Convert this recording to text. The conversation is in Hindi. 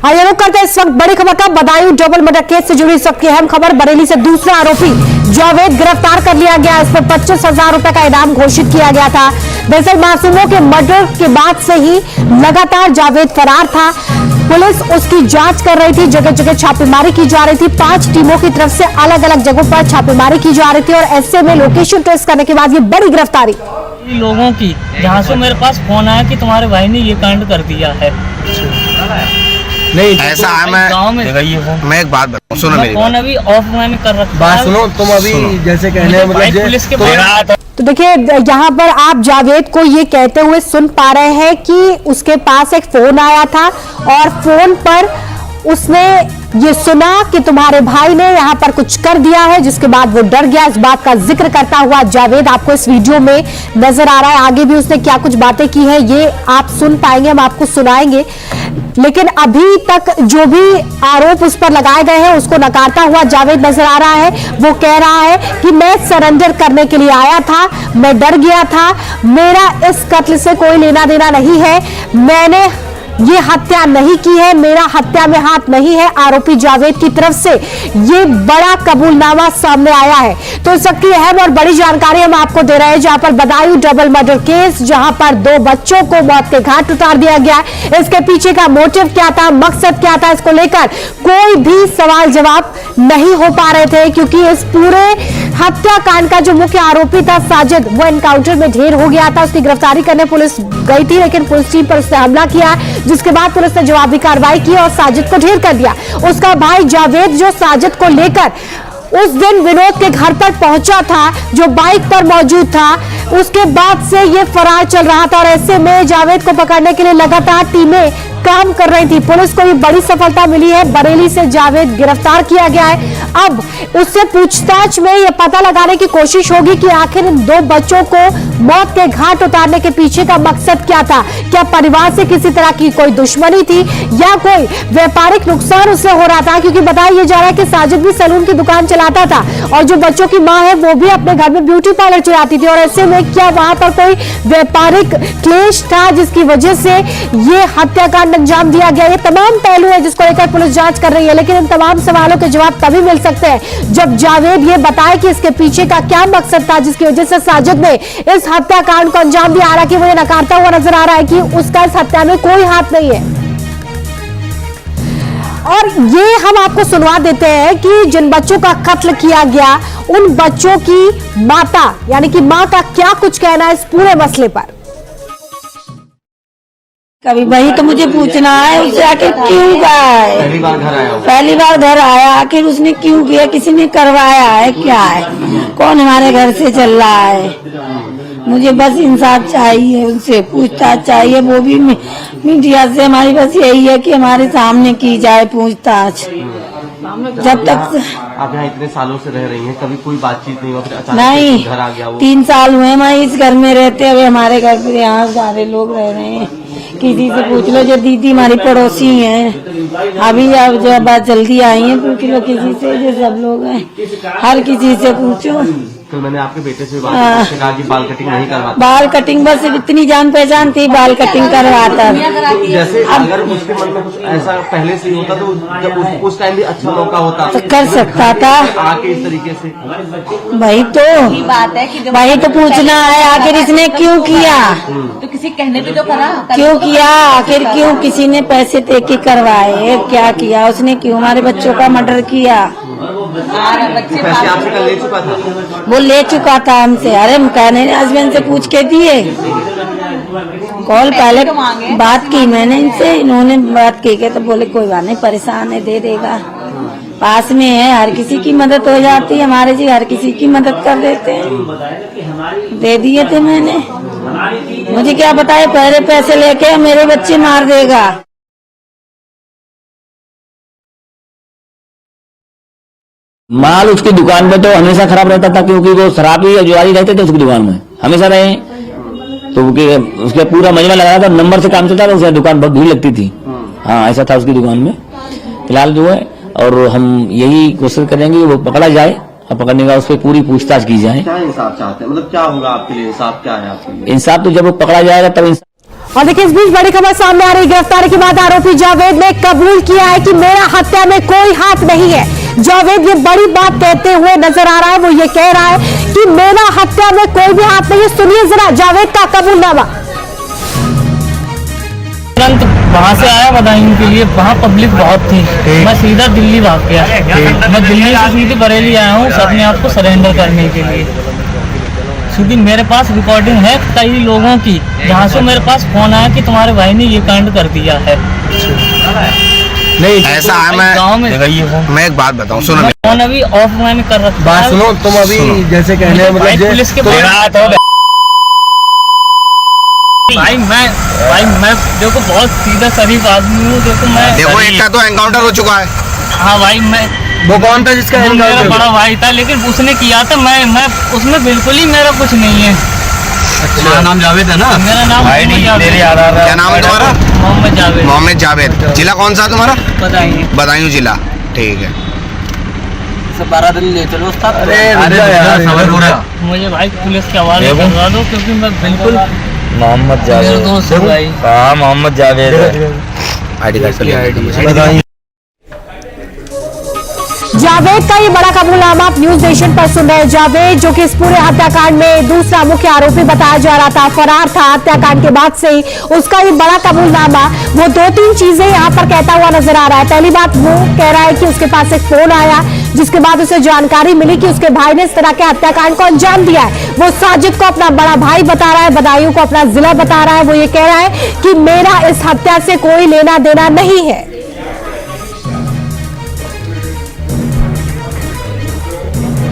आइए रुक करते इस वक्त बड़ी खबर का बदायूं डबल मर्डर केस से जुड़ी इस वक्त की अहम खबर। बरेली से दूसरा आरोपी जावेद गिरफ्तार कर लिया गया। इस पर 25,000 रुपए का इनाम घोषित किया गया था। दरअसल मासूमों के मर्डर के बाद से ही लगातार जावेद फरार था। पुलिस उसकी जांच कर रही थी, जगह जगह छापेमारी की जा रही थी। 5 टीमों की तरफ से अलग अलग जगहों पर छापेमारी की जा रही थी और ऐसे में लोकेशन ट्रेस करने के बाद ये बड़ी गिरफ्तारी लोगों की, जहाँ से मेरे पास फोन आया कि तुम्हारे भाई ने ये कांड कर दिया है। नहीं ऐसा है, मैं एक बात बताऊं, सुनो मेरी फोन अभी ऑफ मैंने कर रखा बात सुनो। तुम अभी जैसे कहने मतलब पुलिस के पास तो देखिए यहाँ पर आप जावेद को ये कहते हुए सुन पा रहे हैं कि उसके पास एक फोन आया था और फोन पर उसने ये सुना कि तुम्हारे भाई ने यहाँ पर कुछ कर दिया है, जिसके बाद वो डर गया। इस बात का जिक्र करता हुआ जावेद आपको इस वीडियो में नजर आ रहा है। आगे भी उसने क्या कुछ बातें की है ये आप सुन पाएंगे, हम आपको सुनाएंगे। लेकिन अभी तक जो भी आरोप उस पर लगाए गए हैं उसको नकारता हुआ जावेद नजर आ रहा है। वो कह रहा है कि मैं सरेंडर करने के लिए आया था, मैं डर गया था, मेरा इस कत्ल से कोई लेना देना नहीं है, मैंने ये हत्या नहीं की है, मेरा हत्या में हाथ नहीं है। आरोपी जावेद की तरफ से ये बड़ा कबूलनामा सामने आया है। तो इस वक्त की अहम और बड़ी जानकारी हम आपको दे रहे हैं, जहां पर बदायूं डबल मर्डर केस, जहां पर 2 बच्चों को मौत के घाट उतार दिया गया। इसके पीछे का मोटिव क्या था, मकसद क्या था, इसको लेकर कोई भी सवाल जवाब नहीं हो पा रहे थे, क्योंकि इस पूरे हत्याकांड का जो मुख्य आरोपी था साजिद, वो एनकाउंटर में ढेर हो गया था। उसकी गिरफ्तारी करने पुलिस गई थी, लेकिन पुलिस टीम पर उसने हमला किया, जिसके बाद पुलिस ने जवाबी कार्रवाई की और साजिद को ढेर कर दिया। उसका भाई जावेद जो साजिद को लेकर उस दिन विनोद के घर पर पहुंचा था, जो बाइक पर मौजूद था, उसके बाद से ये फरार चल रहा था और ऐसे में जावेद को पकड़ने के लिए लगातार टीमें काम कर रही थी। पुलिस को ये बड़ी सफलता मिली है, बरेली से जावेद गिरफ्तार किया गया है। अब उससे पूछताछ में ये पता लगाने की कोशिश होगी कि आखिर इन 2 बच्चों को मौत के घाट उतारने के पीछे का मकसद क्या था। क्या परिवार से किसी तरह की कोई दुश्मनी थी या कोई व्यापारिक नुकसान उससे हो रहा था, क्योंकि बताया ये जा रहा है कि साजिद भी सैलून की दुकान चलाता था और जो बच्चों की मां है वो भी अपने घर में ब्यूटी पार्लर चलाती थी। और ऐसे में क्या वहां पर कोई व्यापारिक क्लेश था जिसकी वजह से ये हत्याकांड अंजाम दिया गया। ये तमाम पहलू है जिसको लेकर पुलिस जांच कर रही है, लेकिन इन तमाम सवालों के जवाब तभी मिल सकते हैं जब जावेद ये बताए कि इसके पीछे का क्या मकसद था, जिसकी वजह से साजिद ने इस हत्याकांड को अंजाम दिया। हालांकि मुझे नकारता हुआ नजर आ रहा है कि उसका इस हत्या में कोई हाथ नहीं है। और ये हम आपको सुनवा देते हैं कि जिन बच्चों का कत्ल किया गया उन बच्चों की माता यानी कि मां का क्या कुछ कहना है इस पूरे मसले पर। कभी वही तो मुझे पूछना है उससे, आखिर क्यों गया है। पहली बार घर आया, आखिर उसने क्यों किया, किसी ने करवाया है, क्या है, कौन हमारे घर से चल रहा है। मुझे बस इंसाफ चाहिए, उनसे पूछताछ चाहिए, वो भी मीडिया से। हमारी बस यही है कि हमारे सामने की जाए पूछताछ। जब तक आप यहाँ इतने सालों से रह रही हैं, कभी कोई बातचीत नहीं हुआ, फिर अचानक नहीं, घर आ गया वो। 3 साल हुए मैं इस घर में रहते हुए। हमारे घर पे यहाँ सारे लोग रह रहे हैं, किसी से पूछ लो। जो दीदी हमारी पड़ोसी हैं, अभी अब जो बात जल्दी आई है, पूछ लो किसी से, जो सब लोग हैं, हर किसी से पूछो। कल मैंने आपके बेटे से बात की, उसने कहा कि बाल कटिंग नहीं करवाता। बाल कटिंग बस इतनी जान पहचान थी, बाल कटिंग करवाता। जैसे अगर उसके मन में कुछ ऐसा पहले से ही होता तो जब उस टाइम भी अच्छा मौका होता तो कर सकता था आके इस तरीके से। वही तो पूछना है, आखिर इसने क्यों किया, तो किसी कहने पे तो करा, क्यों किया, आखिर क्यों किसी ने पैसे दे के करवाए, क्या किया उसने, क्यों हमारे बच्चों का मर्डर किया। पैसे आपसे कल ले चुका था, वो ले चुका था हमसे। अरे कहने हस्बैंड से पूछ के दिए, कॉल पहले बात की मैंने इनसे, इन्होंने बात की के तो बोले कोई बात नहीं, परेशान है, दे देगा, पास में है, हर किसी की मदद हो जाती है, हमारे जी हर किसी की मदद कर देते हैं। दे दिए थे मैंने, मुझे क्या बताए पहले पैसे लेके मेरे बच्चे मार देगा। माल उसकी दुकान पे तो हमेशा खराब रहता था, क्योंकि वो शराबी जुआरी रहते थे उसकी दुकान में हमेशा रहे, तो उसके पूरा मजमा लगाया था, नंबर से काम चलता था, उसकी दुकान बहुत भीड़ लगती थी। हाँ ऐसा था उसकी दुकान में। फिलहाल जो है, और हम यही कोशिश करेंगे कि वो पकड़ा जाए और पकड़ने का उस पर पूरी पूछताछ की जाए। क्या इंसाफ चाहते हैं, मतलब क्या होगा आपके लिए, इंसाफ क्या है आपके लिए? इंसाफ तो जब वो पकड़ा जाएगा तब और देखिए इस बीच बड़ी खबर सामने आ रही। गिरफ्तारी के बाद आरोपी जावेद ने कबूल किया है कि मेरा हत्या में कोई हाथ नहीं है। जावेद ये बड़ी बात कहते हुए नजर आ रहा है। वो ये कह रहा है कि मेरा हत्या में कोई भी हाथ नहीं है। सुनिए जरा जावेद का कबूलनामा। तुरंत वहाँ से आया बदायूं के लिए, वहाँ पब्लिक बहुत थी। मैं सीधा दिल्ली भाग गया। मैं दिल्ली से सीधे बरेली आया हूँ अपने आप को सरेंडर करने के लिए। क्योंकि मेरे पास रिकॉर्डिंग है कई लोगों की, जहाँ से मेरे पास फोन आया कि तुम्हारे भाई ने ये कांड कर दिया है। नहीं ऐसा है, गाँव में मैं एक बात बताऊं, सुनो फोन अभी ऑफ मैंने कर रखा बात है। सुनो, तुम अभी जैसे कहने मतलब पुलिस के भाई मैं देखो बहुत सीधा शरीफ आदमी हूँ। देखो एक का तो एनकाउंटर हो चुका है। हाँ भाई, मैं वो कौन था जिसका वो मेरा बड़ा भाई था, लेकिन उसने किया था। मैं उसमें बिल्कुल ही मेरा कुछ नहीं है। तुम्हारा नाम जावेद है ना? मेरा नाम क्या नाम है तुम्हारा? मोहम्मद जावेद। मोहम्मद जावेद। जिला कौन सा तुम्हारा? बताइए। बदायूं जिला। ठीक है। 12 दिन ले चलो उस्ताद। मुझे भाई पुलिस के हवाले करवा दो, क्योंकि मैं बिल्कुल मोहम्मद मेरे दोस्त है भाई। हाँ मोहम्मद जावेद आईडी कार्ड जावेद का ये बड़ा कबूलनामा आप न्यूज नेशन पर सुन रहे हैं। जावेद जो कि इस पूरे हत्याकांड में दूसरा मुख्य आरोपी बताया जा रहा था, फरार था। हत्याकांड के बाद से ही उसका ये बड़ा कबूलनामा, वो 2-3 चीजें यहाँ पर कहता हुआ नजर आ रहा है। पहली बात वो कह रहा है कि उसके पास एक फोन आया, जिसके बाद उसे जानकारी मिली कि उसके भाई ने इस तरह के हत्याकांड को अंजाम दिया है। वो साजिद को अपना बड़ा भाई बता रहा है, बदायूं को अपना जिला बता रहा है। वो ये कह रहा है कि मेरा इस हत्या से कोई लेना देना नहीं है।